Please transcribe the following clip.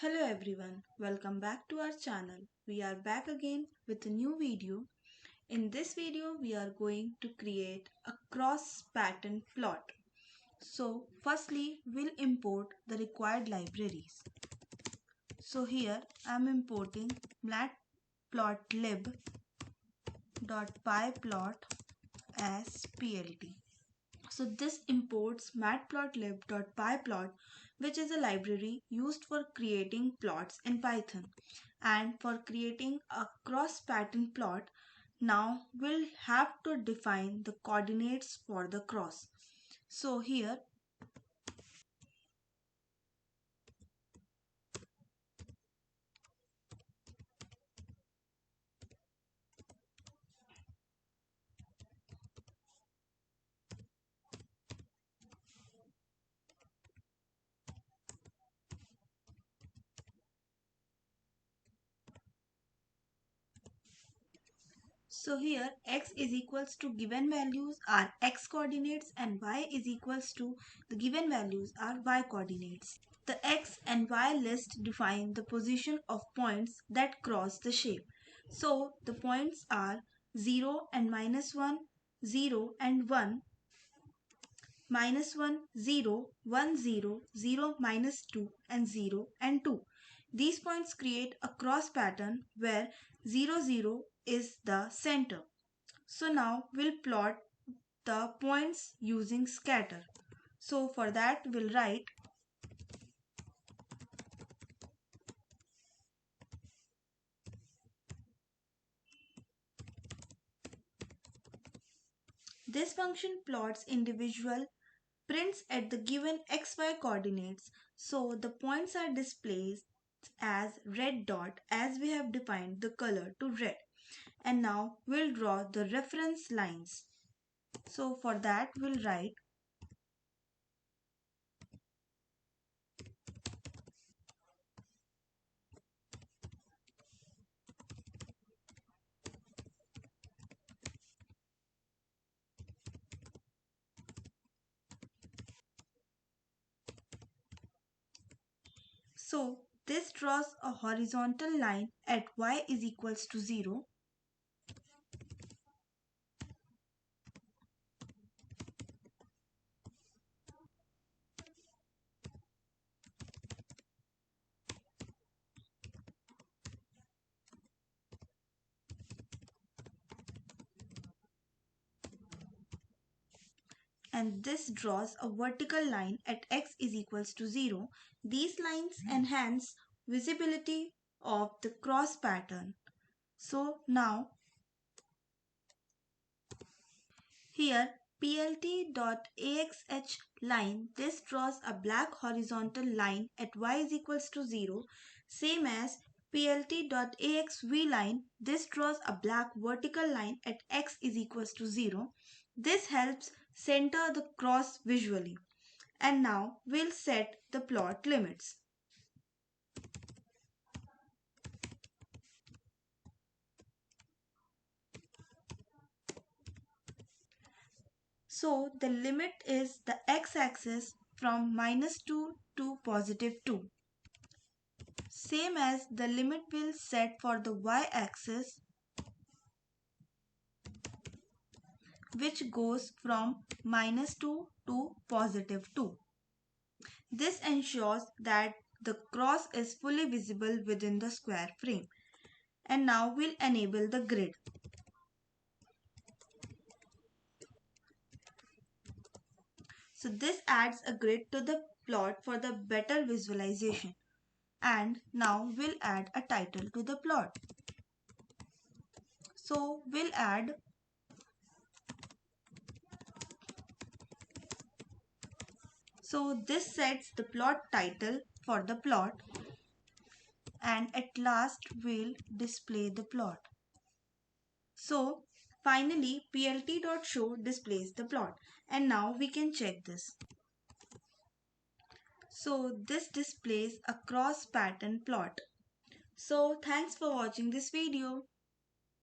Hello everyone, welcome back to our channel. We are back again with a new video. In this video, we are going to create a cross pattern plot. So firstly, we'll import the required libraries. So here I am importing matplotlib.pyplot as plt. So this imports matplotlib.pyplot, which is a library used for creating plots in Python. And for creating a cross pattern plot, now we'll have to define the coordinates for the cross. So here x is equals to given values are x coordinates and y is equals to the given values are y coordinates. The x and y list define the position of points that cross the shape. So the points are 0 and -1, 0 and 1, -1, 0, 1, 0, 0, -2 and 0 and 2. These points create a cross pattern where 0, 0 is the center. So now we'll plot the points using scatter. So for that we'll write this function plots individual prints at the given xy coordinates. So the points are displayed as red dot as we have defined the color to red. And now we'll draw the reference lines. So for that we'll write so this draws a horizontal line at y is equals to 0. And this draws a vertical line at x is equals to 0. These lines enhance visibility of the cross pattern. So now here plt.axh line, this draws a black horizontal line at y is equals to 0, same as plt.axv line, this draws a black vertical line at x is equals to 0. This helps center the cross visually. And now we'll set the plot limits. So the limit is the x-axis from -2 to +2. Same as the limit we'll set for the y-axis, which goes from -2 to +2. This ensures that the cross is fully visible within the square frame. And now we'll enable the grid. So this adds a grid to the plot for the better visualization. And now we'll add a title to the plot. So we'll add this sets the plot title for the plot, and at last we'll display the plot. So finally plt.show displays the plot, and now we can check this. So this displays a cross pattern plot. So thanks for watching this video.